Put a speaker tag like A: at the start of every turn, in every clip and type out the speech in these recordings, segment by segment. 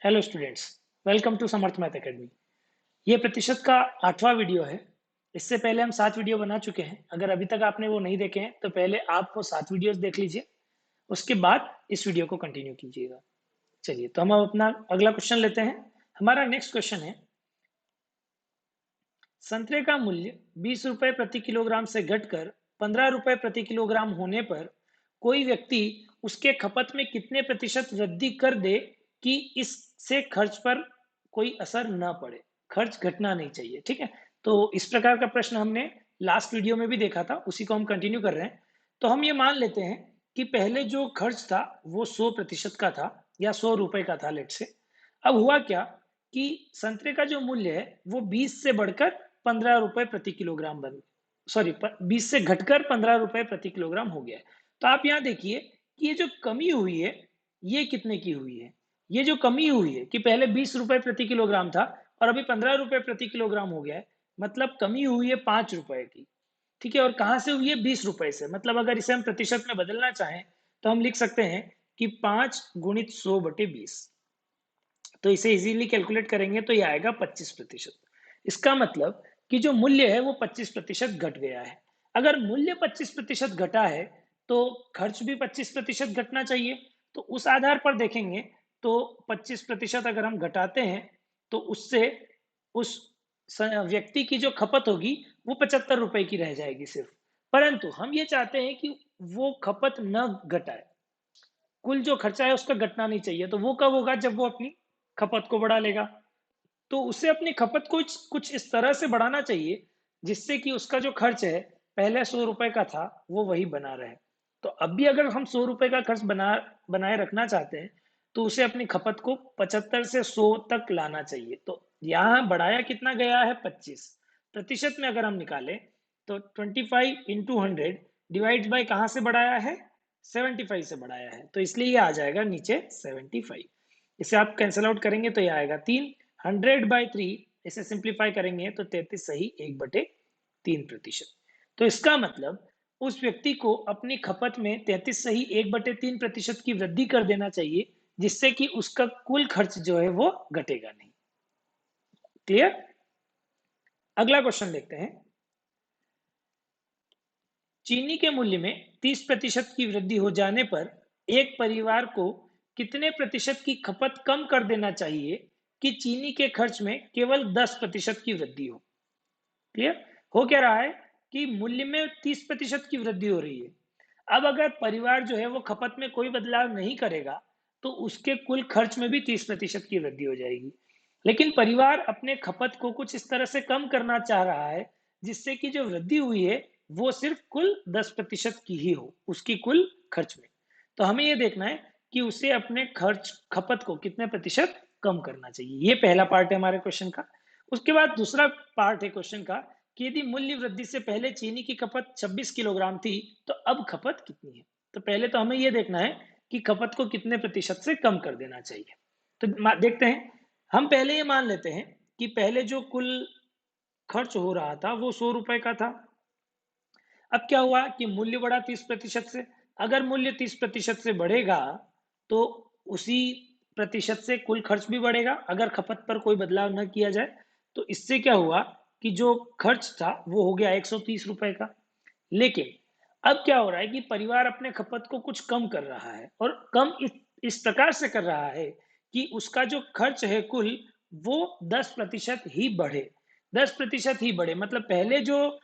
A: Hello students, welcome to Samarth Math Academy. ये प्रतिशत का 8वां वीडियो है। इससे पहले हम 7 वीडियो बना चुके हैं। अगर अभी तक आपने वो नहीं देखे हैं तो पहले आप वो 7 वीडियोस देख लीजिए, उसके बाद इस वीडियो को कंटिन्यू कीजिएगा। चलिए, तो हम अब अपना अगला क्वेश्चन लेते हैं। हमारा नेक्स्ट क्वेश्चन है, संतरे का मूल्य 20 रुपए प्रति किलोग्राम से घटकर 15 रुपए प्रति किलोग्राम होने पर कोई व्यक्ति उसके खपत में कितने प्रतिशत वृद्धि कर दे कि इससे खर्च पर कोई असर न पड़े, खर्च घटना नहीं चाहिए। ठीक है, तो इस प्रकार का प्रश्न हमने लास्ट वीडियो में भी देखा था, उसी को हम कंटिन्यू कर रहे हैं। तो हम ये मान लेते हैं कि पहले जो खर्च था वो 100% का था या 100 रुपए का था, लेट से। अब हुआ क्या कि संतरे का जो मूल्य है वो 20 से बढ़कर 15 रुपए प्रति किलोग्राम बन, सॉरी, 20 से घटकर 15 रुपए प्रति किलोग्राम हो गया है। तो आप यहाँ देखिए कि ये जो कमी हुई है, ये कितने की हुई है। ये जो कमी हुई है कि पहले 20 रुपए प्रति किलोग्राम था और अभी 15 रुपए प्रति किलोग्राम हो गया है, मतलब कमी हुई है 5 रुपए की। ठीक है, और कहाँ से हुई है? 20 रुपए से। मतलब अगर इसे हम प्रतिशत में बदलना चाहें तो हम लिख सकते हैं कि 5 गुणित 100/20। तो इसे इजीली कैलकुलेट करेंगे तो ये आएगा 25%। इसका मतलब कि जो मूल्य है वो 25% घट गया है। अगर मूल्य 25% घटा है तो खर्च भी 25% घटना चाहिए। तो उस आधार पर देखेंगे तो 25% अगर हम घटाते हैं तो उससे उस व्यक्ति की जो खपत होगी वो 75 रुपए की रह जाएगी सिर्फ। परंतु हम ये चाहते हैं कि वो खपत न घटाए, कुल जो खर्चा है उसका घटना नहीं चाहिए। तो वो कब होगा? जब वो अपनी खपत को बढ़ा लेगा। तो उसे अपनी खपत को कुछ इस तरह से बढ़ाना चाहिए जिससे कि उसका जो खर्च है पहले 100 रुपए का था वो वही बना रहे। तो अब भी अगर हम 100 रुपए का खर्च बनाए रखना चाहते हैं तो उसे अपनी खपत को 75 से 100 तक लाना चाहिए। तो यहाँ बढ़ाया कितना गया है? 25 प्रतिशत में। अगर हम निकालें तो 25 इंटू 100 डिवाइड बाई कहाँ से बढ़ाया है? 75 से बढ़ाया है, तो इसलिए ये आ जाएगा नीचे 75। इसे आप कैंसिल आउट करेंगे तो ये आएगा 3। 100/3 इसे सिंप्लीफाई करेंगे तो 33 सही 1/3%। तो इसका मतलब उस व्यक्ति को अपनी खपत में 33 सही 1/3% की वृद्धि कर देना चाहिए, जिससे कि उसका कुल खर्च जो है वो घटेगा नहीं। क्लियर? अगला क्वेश्चन देखते हैं। चीनी के मूल्य में 30% की वृद्धि हो जाने पर एक परिवार को कितने प्रतिशत की खपत कम कर देना चाहिए कि चीनी के खर्च में केवल 10% की वृद्धि हो? क्लियर? हो क्या रहा है कि मूल्य में 30% की वृद्धि हो रही है। अब अगर परिवार जो है वो खपत में कोई बदलाव नहीं करेगा तो उसके कुल खर्च में भी 30% की वृद्धि हो जाएगी। लेकिन परिवार अपने खपत को कुछ इस तरह से कम करना चाह रहा है जिससे कि जो वृद्धि हुई है वो सिर्फ कुल 10% की ही हो उसकी कुल खर्च में। तो हमें ये देखना है कि उसे अपने खर्च खपत को कितने प्रतिशत कम करना चाहिए। ये पहला पार्ट है हमारे क्वेश्चन का। उसके बाद दूसरा पार्ट है क्वेश्चन का कि यदि मूल्य वृद्धि से पहले चीनी की खपत 26 किलोग्राम थी तो अब खपत कितनी है। तो पहले तो हमें यह देखना है कि खपत को कितने प्रतिशत से कम कर देना चाहिए। तो देखते हैं। हम पहले ये मान लेते हैं कि पहले जो कुल खर्च हो रहा था वो 100 रुपए का था। अब क्या हुआ कि मूल्य बढ़ा 30% से। अगर मूल्य 30% से बढ़ेगा तो उसी प्रतिशत से कुल खर्च भी बढ़ेगा अगर खपत पर कोई बदलाव न किया जाए। तो इससे क्या हुआ कि जो खर्च था वो हो गया 130 रुपए का। लेकिन अब क्या हो रहा है कि परिवार अपने खपत को कुछ कम कर रहा है और कम इस प्रकार से कर रहा है कि उसका जो खर्च है कुल वो 10% ही बढ़े। 10% ही बढ़े, मतलब पहले जो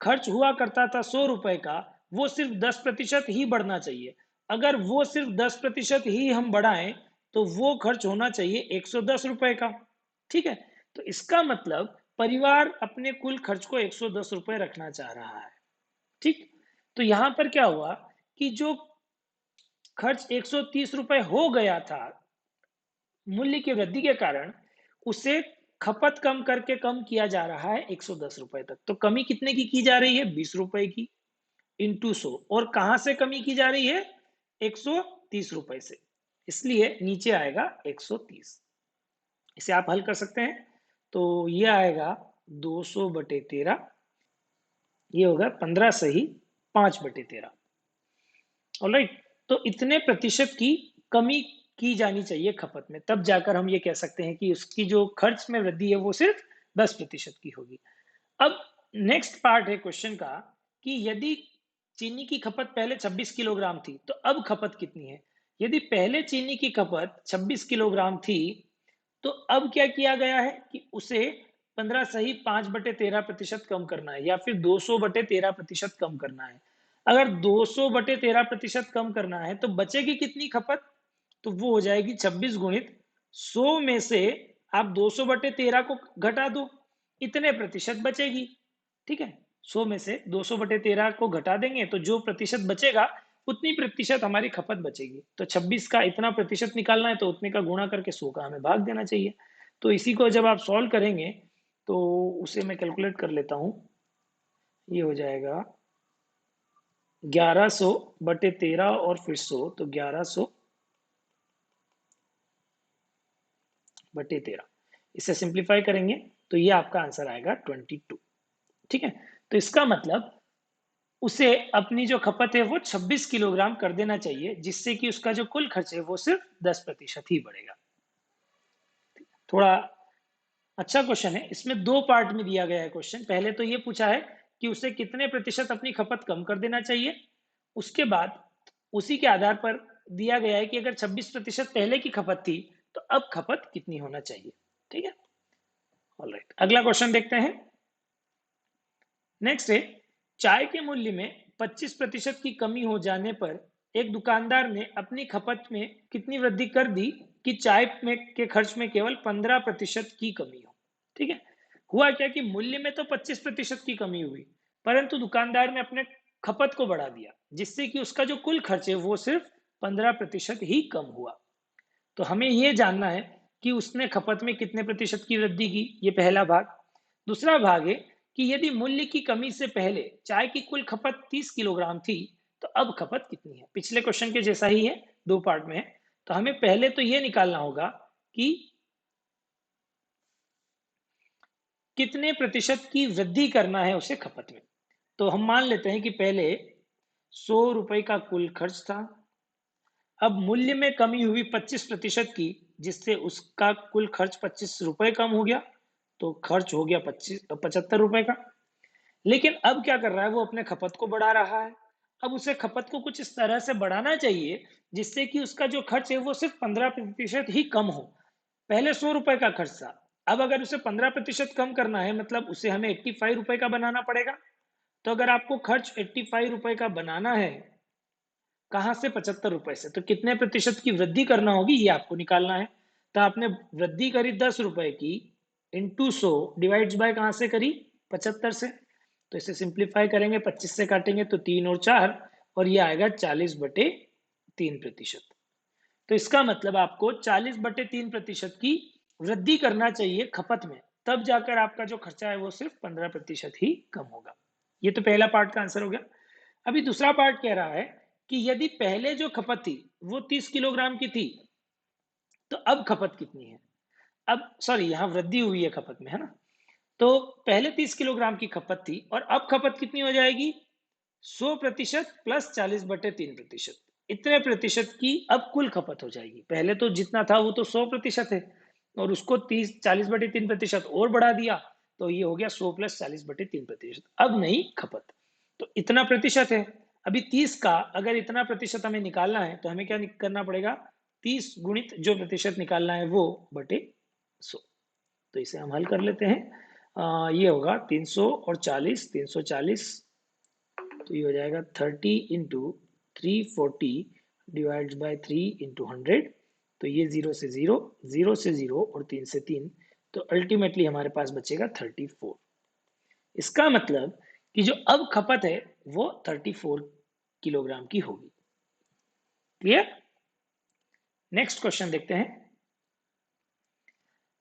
A: खर्च हुआ करता था 100 रुपए का वो सिर्फ 10% ही बढ़ना चाहिए। अगर वो सिर्फ 10% ही हम बढ़ाएं तो वो खर्च होना चाहिए 110 रुपए का। ठीक है, तो इसका मतलब परिवार अपने कुल खर्च को 110 रुपए रखना चाह रहा है। ठीक, तो यहां पर क्या हुआ कि जो खर्च 130 रुपए हो गया था मूल्य की वृद्धि के कारण, उसे खपत कम करके कम किया जा रहा है 110 रुपए तक। तो कमी कितने की जा रही है? 20 रुपए की इंटू 100। और कहां से कमी की जा रही है? 130 रुपए से। इसलिए नीचे आएगा 130। इसे आप हल कर सकते हैं तो ये आएगा 200/13। ये होगा 15 सही 5/13। ऑलराइट, तो इतने प्रतिशत की कमी की जानी चाहिए खपत में, तब जाकर हम ये कह सकते हैं कि उसकी जो खर्च में वृद्धि है वो सिर्फ 10% की होगी। अब नेक्स्ट पार्ट है क्वेश्चन का कि यदि चीनी की खपत पहले 26 किलोग्राम थी तो अब खपत कितनी है। यदि पहले चीनी की खपत 26 किलोग्राम थी तो अब क्या किया गया है कि उसे 15 सही 5/13% कम करना है या फिर 200/13% कम करना है। अगर 200/13% कम करना है तो बचेगी कितनी खपत, तो वो हो जाएगी 26 गुणित 100 में से आप 200/13 को घटा दो, इतने प्रतिशत बचेगी। ठीक है, 100 में से 200/13 को घटा देंगे तो जो प्रतिशत बचेगा उतनी प्रतिशत हमारी खपत बचेगी। तो 26 का इतना प्रतिशत निकालना है तो उतने का गुणा करके 100 का हमें भाग देना चाहिए। तो इसी को जब आप सॉल्व करेंगे तो उसे मैं कैलकुलेट कर लेता हूँ। ये हो जाएगा 1100/13 और फिर 100, तो 1100/13। इसे सिंप्लीफाई करेंगे तो ये आपका आंसर आएगा 22। ठीक है, तो इसका मतलब उसे अपनी जो खपत है वो 26 किलोग्राम कर देना चाहिए, जिससे कि उसका जो कुल खर्च है वो सिर्फ 10% ही बढ़ेगा। थोड़ा अच्छा क्वेश्चन है, इसमें दो पार्ट में दिया गया है क्वेश्चन। पहले तो ये पूछा है कि उसे कितने प्रतिशत अपनी खपत कम कर देना चाहिए, उसके बाद उसी के आधार पर दिया गया है कि अगर 26% पहले की खपत थी तो अब खपत कितनी होना चाहिए। ठीक है, ऑलराइट, अगला क्वेश्चन देखते हैं। नेक्स्ट है, चाय के मूल्य में 25% की कमी हो जाने पर एक दुकानदार ने अपनी खपत में कितनी वृद्धि कर दी कि चाय में के खर्च में केवल 15% की कमी हो। ठीक है, हुआ क्या कि मूल्य में तो 25% की कमी हुई, परंतु दुकानदार ने अपने खपत को बढ़ा दिया, जिससे कि उसका जो कुल खर्च है वो सिर्फ 15% ही कम हुआ। तो हमें ये जानना है कि उसने खपत में कितने प्रतिशत की वृद्धि की, ये पहला भाग। दूसरा भाग है कि यदि मूल्य की कमी से पहले चाय की कुल खपत 30 किलोग्राम थी तो अब खपत कितनी है। पिछले क्वेश्चन के जैसा ही है, दो पार्ट में है। तो हमें पहले तो ये निकालना होगा कि कितने प्रतिशत की वृद्धि करना है उसे खपत में। तो हम मान लेते हैं कि पहले 100 रुपए का कुल खर्च था, अब मूल्य में कमी हुई 25% की, जिससे उसका कुल खर्च 25 रुपए कम हो गया, तो खर्च हो गया 75 रुपए का। लेकिन अब क्या कर रहा है, वो अपने खपत को बढ़ा रहा है। अब उसे खपत को कुछ इस तरह से बढ़ाना चाहिए जिससे कि उसका जो खर्च है वो सिर्फ 15% ही कम हो। पहले 100 रुपए का खर्च था, अब अगर उसे 15% कम करना है मतलब उसे हमें 85 रुपए का बनाना पड़ेगा। तो अगर आपको खर्च 85 रुपए का बनाना है, कहाँ से, 75 रुपए से, तो कितने प्रतिशत की वृद्धि करना होगी ये आपको निकालना है। तो आपने वृद्धि करी 10 रुपए की, इंटू 100 डिवाइड्स बाय कहाँ से करी, 75 से। तो इसे सिंप्लीफाई करेंगे, 25 से काटेंगे तो 3 और 4, और ये आएगा 40/3%। तो इसका मतलब आपको 40/3% की वृद्धि करना चाहिए खपत में, तब जाकर आपका जो खर्चा है वो सिर्फ 15% ही कम होगा। ये तो पहला पार्ट का आंसर हो गया। अभी दूसरा पार्ट कह रहा है कि यदि पहले जो खपत थी वो 30 किलोग्राम की थी तो अब खपत कितनी है। अब सॉरी, यहाँ वृद्धि हुई है खपत में, है ना। तो पहले 30 किलोग्राम की खपत थी और अब खपत कितनी हो जाएगी, 100% प्लस 40/3%, इतने प्रतिशत की अब कुल खपत हो जाएगी। पहले तो जितना था वो तो 100% है और उसको 40/3% और बढ़ा दिया, तो ये हो गया 100 प्लस 40/3%। अब नहीं खपत, तो इतना प्रतिशत है। अभी 30 का अगर इतना प्रतिशत हमें निकालना है तो हमें क्या करना पड़ेगा, 30 गुणित जो प्रतिशत निकालना है वो बटे 100। तो इसे हम हल कर लेते हैं। ये होगा 300 और 40, 340, तो ये हो जाएगा 30 इंटू 340 डिवाइड बाई 3 इंटू 100। तो ये 0 से 0, 0 से 0 और 3 से 3, तो अल्टीमेटली हमारे पास बचेगा 34। इसका मतलब कि जो अब खपत है वो 34 किलोग्राम की होगी। क्लियर। नेक्स्ट क्वेश्चन देखते हैं।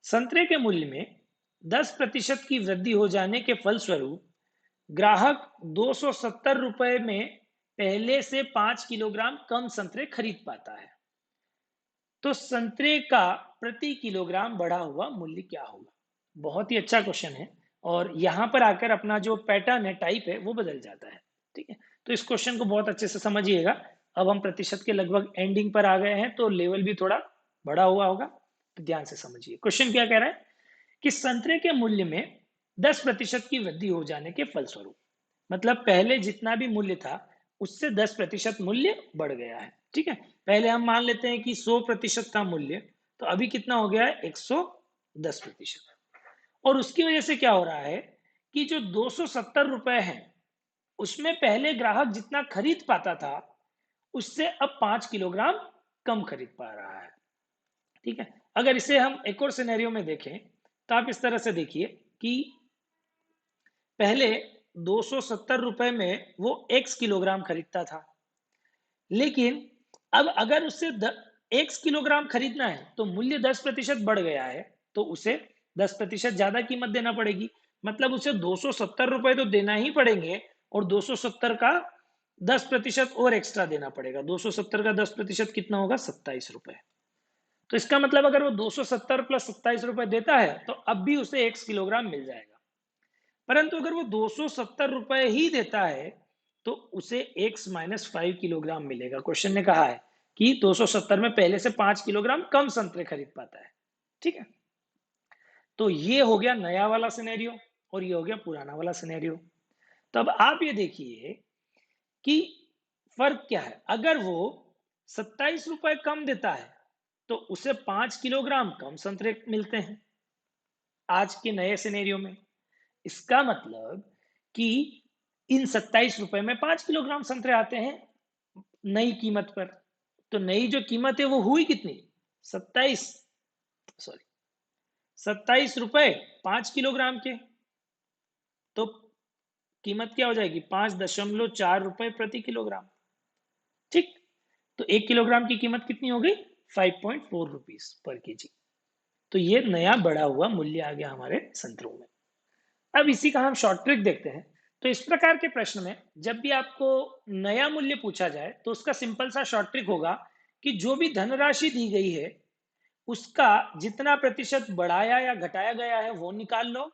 A: संतरे के मूल्य में 10% की वृद्धि हो जाने के फलस्वरूप ग्राहक 270 रुपए में पहले से 5 किलोग्राम कम संतरे खरीद पाता है, तो संतरे का प्रति किलोग्राम बढ़ा हुआ मूल्य क्या होगा। बहुत ही अच्छा क्वेश्चन है और यहां पर आकर अपना जो पैटर्न है, टाइप है, वो बदल जाता है। ठीक है, तो इस क्वेश्चन को बहुत अच्छे से समझिएगा अब हम प्रतिशत के लगभग एंडिंग पर आ गए हैं, तो लेवल भी थोड़ा बड़ा हुआ होगा, तो ध्यान से समझिए। क्वेश्चन क्या कह रहा है कि संतरे के मूल्य में 10% की वृद्धि हो जाने के फलस्वरूप, मतलब पहले जितना भी मूल्य था उससे 10% मूल्य बढ़ गया है। ठीक है, पहले हम मान लेते हैं कि 100% था मूल्य, तो अभी कितना हो गया है, 110%। और उसकी वजह से क्या हो रहा है कि जो 270 रुपए है, उसमें पहले ग्राहक जितना खरीद पाता था उससे अब 5 किलोग्राम कम खरीद पा रहा है। ठीक है, अगर इसे हम एक और सिनेरियो में देखें तो आप इस तरह से देखिए कि पहले 270 रुपए में वो x किलोग्राम खरीदता था, लेकिन अब अगर उससे x किलोग्राम खरीदना है तो मूल्य 10% बढ़ गया है, तो उसे 10% ज्यादा कीमत देना पड़ेगी। मतलब उसे 270 रुपए तो देना ही पड़ेंगे, और 270 का 10% और एक्स्ट्रा देना पड़ेगा। 270 का 10% कितना होगा, 27 रुपए। तो इसका मतलब अगर वो 270 प्लस 27 रुपए देता है तो अब भी उसे x किलोग्राम मिल जाएगा। परंतु अगर वो 270 रुपए ही देता है तो उसे x माइनस 5 किलोग्राम मिलेगा। क्वेश्चन ने कहा है कि 270 में पहले से 5 किलोग्राम कम संतरे खरीद पाता है। ठीक है, तो ये हो गया नया वाला सिनेरियो और ये हो गया पुराना वाला सिनेरियो। तो अब आप ये देखिए कि फर्क क्या है। अगर वो 27 रुपए कम देता है तो उसे 5 किलोग्राम कम संतरे मिलते हैं आज के नए सिनेरियो में। इसका मतलब कि इन 27 रुपए में 5 किलोग्राम संतरे आते हैं नई कीमत पर। तो नई जो कीमत है वो हुई कितनी, 27, सॉरी 27 रुपए 5 किलोग्राम के। तो कीमत क्या हो जाएगी, 5.4 रुपए प्रति किलोग्राम। ठीक, तो 1 किलोग्राम की कीमत कितनी हो गई, 5.4 रुपीज पर केजी। तो ये नया बढ़ा हुआ मूल्य आ गया हमारे संतरों में। अब इसी का हम शॉर्ट ट्रिक देखते हैं। तो इस प्रकार के प्रश्न में जब भी आपको नया मूल्य पूछा जाए तो उसका सिंपल सा शॉर्ट ट्रिक होगा कि जो भी धनराशि दी गई है उसका जितना प्रतिशत बढ़ाया या घटाया गया है वो निकाल लो,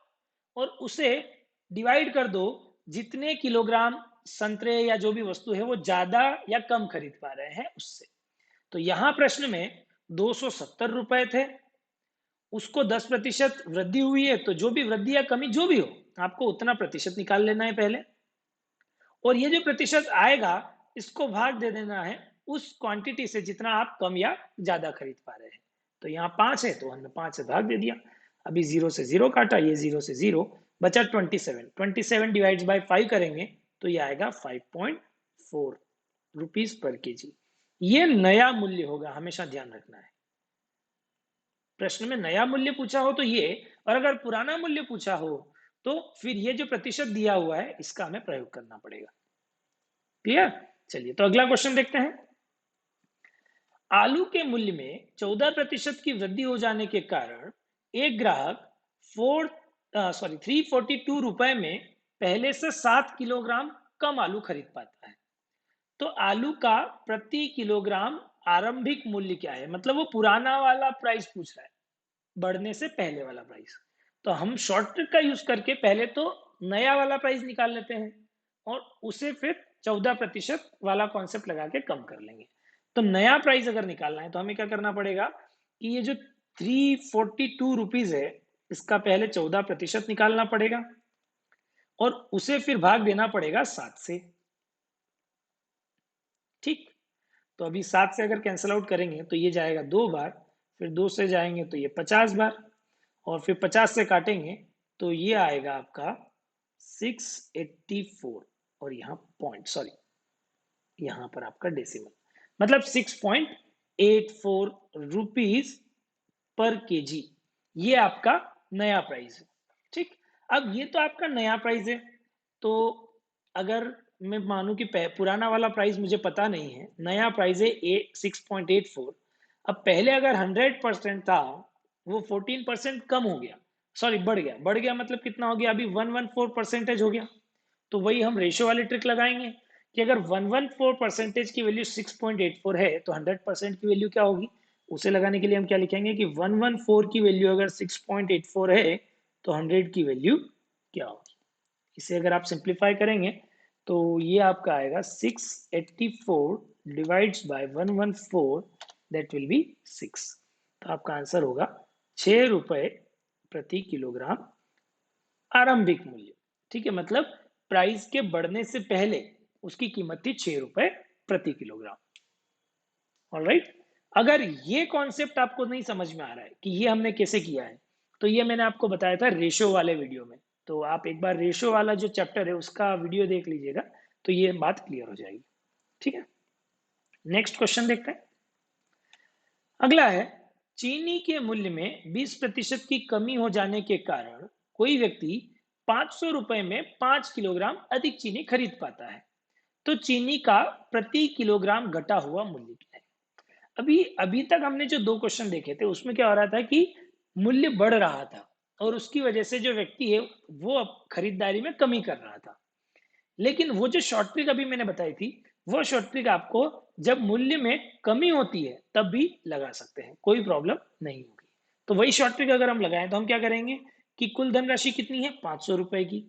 A: और उसे डिवाइड कर दो जितने किलोग्राम संतरे या जो भी वस्तु है वो ज्यादा या कम खरीद पा रहे हैं उससे। तो यहां प्रश्न में 270 रुपए थे, उसको 10% वृद्धि हुई है, तो जो भी वृद्धि या कमी जो भी हो आपको उतना प्रतिशत निकाल लेना है पहले, और ये जो प्रतिशत आएगा इसको भाग दे देना है उस क्वांटिटी से जितना आप कम या ज्यादा खरीद पा रहे हैं। तो यहाँ 5 है तो हमने 5 से भाग दे दिया। अभी 0 से 0 काटा, ये 0 से 0 बचा 27 डिवाइड बाई 5 करेंगे तो ये आएगा 5.4 रुपीज पर केजी। ये नया मूल्य होगा, हमेशा ध्यान रखना है। प्रश्न में नया मूल्य पूछा हो तो ये, और अगर पुराना मूल्य पूछा हो तो फिर ये जो प्रतिशत दिया हुआ है इसका हमें प्रयोग करना पड़ेगा। क्लियर? चलिए तो अगला क्वेश्चन देखते हैं। आलू के मूल्य में 14% की वृद्धि हो जाने के कारण एक ग्राहक 342 रुपए में पहले से 7 किलोग्राम कम आलू खरीद पाता है। तो आलू का प्रति किलोग्राम आरंभिक मूल्य क्या है, मतलब वो पुराना वाला प्राइस पूछ रहा है, बढ़ने से पहले वाला प्राइस। तो हम शॉर्ट ट्रिक का यूज करके पहले तो नया वाला प्राइस निकाल लेते हैं और उसे फिर 14% वाला कॉन्सेप्ट लगा के कम कर लेंगे। तो नया प्राइस अगर निकालना है तो हमें क्या करना पड़ेगा कि ये जो 342 रुपीज है इसका पहले 14% निकालना पड़ेगा और उसे फिर भाग देना पड़ेगा 7 से। ठीक, तो अभी 7 से अगर कैंसिल आउट करेंगे तो ये जाएगा 2 बार, फिर 2 से जाएंगे तो ये 50 बार, और फिर 50 से काटेंगे तो ये आएगा आपका 684, और यहाँ पॉइंट, सॉरी यहाँ पर आपका डेसिमल, मतलब 6.84 रुपीज पर केजी। ये आपका नया प्राइस है। ठीक, अब ये तो आपका नया प्राइस है। तो अगर मैं मानूं कि पुराना वाला प्राइस मुझे पता नहीं है, नया प्राइस है 6.84। अब पहले अगर 100% था वो 14% कम हो गया, सॉरी बढ़ गया मतलब कितना हो गया, अभी 114% हो गया। तो वही हम रेशियो वाली ट्रिक लगाएंगे कि अगर 114% की वैल्यू 6.84 है तो 100% की वैल्यू क्या होगी, उसे लगाने के लिए हम क्या लिखेंगे कि 114 की वैल्यू अगर 6.84 है तो 100 की वैल्यू क्या होगी। इसे अगर आप सिंप्लीफाई करेंगे तो ये आपका आएगा 684 divides bye 114, that will be 6। तो आपका आंसर होगा 6 रुपए प्रति किलोग्राम आरंभिक मूल्य। ठीक है, मतलब प्राइस के बढ़ने से पहले उसकी कीमत थी 6 रुपए प्रति किलोग्राम। ऑलराइट, अगर ये कॉन्सेप्ट आपको नहीं समझ में आ रहा है कि ये हमने कैसे किया है, तो ये मैंने आपको बताया था रेशो वाले वीडियो में। तो आप एक बार रेशो वाला जो चैप्टर है उसका वीडियो देख लीजिएगा, तो ये बात क्लियर हो जाएगी। ठीक है, नेक्स्ट क्वेश्चन देखते हैं। अगला है, चीनी के मूल्य में 20% की कमी हो जाने के कारण कोई व्यक्ति 500 रुपए में 5 किलोग्राम अधिक चीनी खरीद पाता है। तो चीनी का प्रति किलोग्राम घटा हुआ मूल्य क्या है? अभी अभी तक हमने जो दो क्वेश्चन देखे थे उसमें क्या हो रहा था कि मूल्य बढ़ रहा था और उसकी वजह से जो व्यक्ति है वो अब खरीदारी में कमी कर रहा था। लेकिन वो जो शॉर्ट ट्रिक अभी मैंने बताई थी, वो शॉर्ट ट्रिक आपको जब मूल्य में कमी होती है तब भी लगा सकते हैं, कोई प्रॉब्लम नहीं होगी। तो वही शॉर्ट ट्रिक अगर हम लगाएं तो हम क्या करेंगे कि कुल धनराशि कितनी है 500 रुपए की,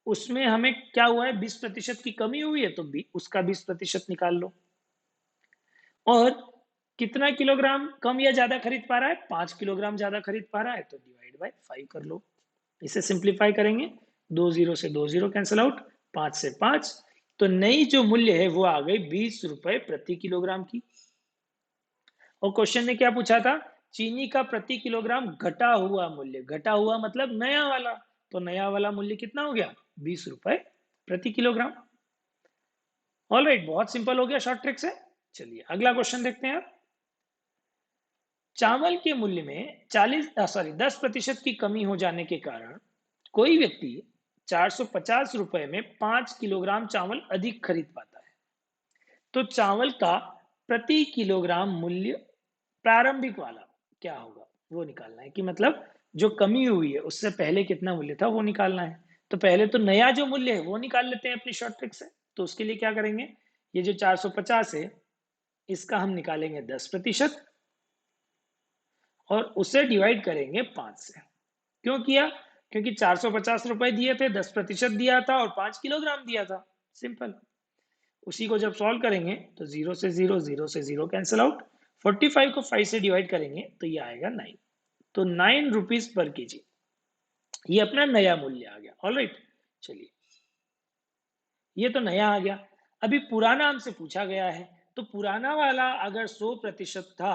A: उसमें हमें क्या हुआ है 20% की कमी हुई है, तो उसका 20% निकाल लो। और कितना किलोग्राम कम या ज्यादा खरीद पा रहा है, 5 किलोग्राम ज्यादा खरीद पा रहा है, तो डिवाइड बाय 5 कर लो। इसे सिंप्लीफाई करेंगे, 2 जीरो से 2 जीरो कैंसिल आउट, 5 से 5, तो नई जो मूल्य है वो आ गई 20 रुपए प्रति किलोग्राम की। और क्वेश्चन ने क्या पूछा था, चीनी का प्रति किलोग्राम घटा हुआ मूल्य, घटा हुआ मतलब नया वाला, तो नया वाला मूल्य कितना हो गया 20 रुपए प्रति किलोग्राम। ऑलराइट, बहुत सिंपल हो गया शॉर्ट ट्रिक से। चलिए अगला क्वेश्चन देखते हैं। चावल के मूल्य में 10% की कमी हो जाने के कारण कोई व्यक्ति 450 रुपए में 5 किलोग्राम चावल अधिक खरीद पाता है। तो चावल का प्रति किलोग्राम मूल्य प्रारंभिक वाला क्या होगा वो निकालना है, कि मतलब जो कमी हुई है उससे पहले कितना मूल्य था वो निकालना है। तो पहले तो नया जो मूल्य है वो निकाल लेते हैं अपनी शॉर्ट ट्रिक से। तो उसके लिए क्या करेंगे, ये जो 450 है इसका हम निकालेंगे 10% और उसे डिवाइड करेंगे 5 से। क्यों किया, क्योंकि 450 रुपए दिए थे, 10% दिया था और 5 किलोग्राम दिया था, सिंपल। उसी को जब सॉल्व करेंगे तो 0 से 0, 0 से 0 कैंसिल आउट, 45 को 5 से डिवाइड करेंगे तो ये आएगा 9। तो 9 रुपीज पर केजी, ये अपना नया मूल्य आ गया। ऑलराइट, चलिए ये तो नया आ गया। अभी पुराना हमसे पूछा गया है, तो पुराना वाला अगर 100% था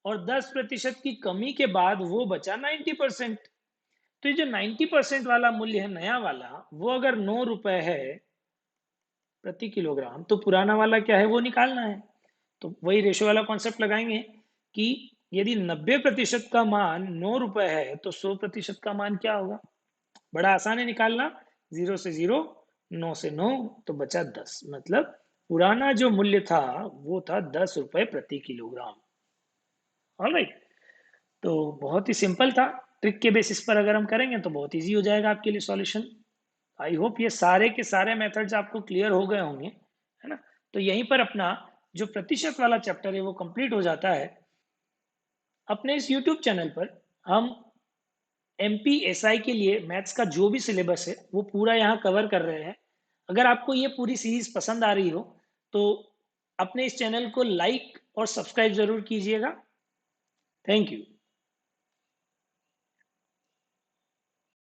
A: और 10% की कमी के बाद वो बचा 90%, तो ये जो 90% वाला मूल्य है नया वाला, वो अगर 9 रुपए है प्रति किलोग्राम, तो पुराना वाला क्या है वो निकालना है। तो वही रेशो वाला कॉन्सेप्ट लगाएंगे कि यदि 90% का मान 9 रुपए है तो 100% का मान क्या होगा, बड़ा आसान है निकालना। 0 से 0, 9 से 9, तो बचा 10, मतलब पुराना जो मूल्य था वो था 10 रुपए प्रति किलोग्राम। ऑलराइट, तो बहुत ही सिंपल था। ट्रिक के बेसिस पर अगर हम करेंगे तो बहुत इजी हो जाएगा आपके लिए सॉल्यूशन। आई होप ये सारे के सारे मेथड्स आपको क्लियर हो गए होंगे, है ना। तो यहीं पर अपना जो प्रतिशत वाला चैप्टर है वो कंप्लीट हो जाता है। अपने इस यूट्यूब चैनल पर हम MPSI के लिए मैथ्स का जो भी सिलेबस है वो पूरा यहाँ कवर कर रहे हैं। अगर आपको ये पूरी सीरीज पसंद आ रही हो तो अपने इस चैनल को लाइक और सब्सक्राइब जरूर कीजिएगा। Thank you.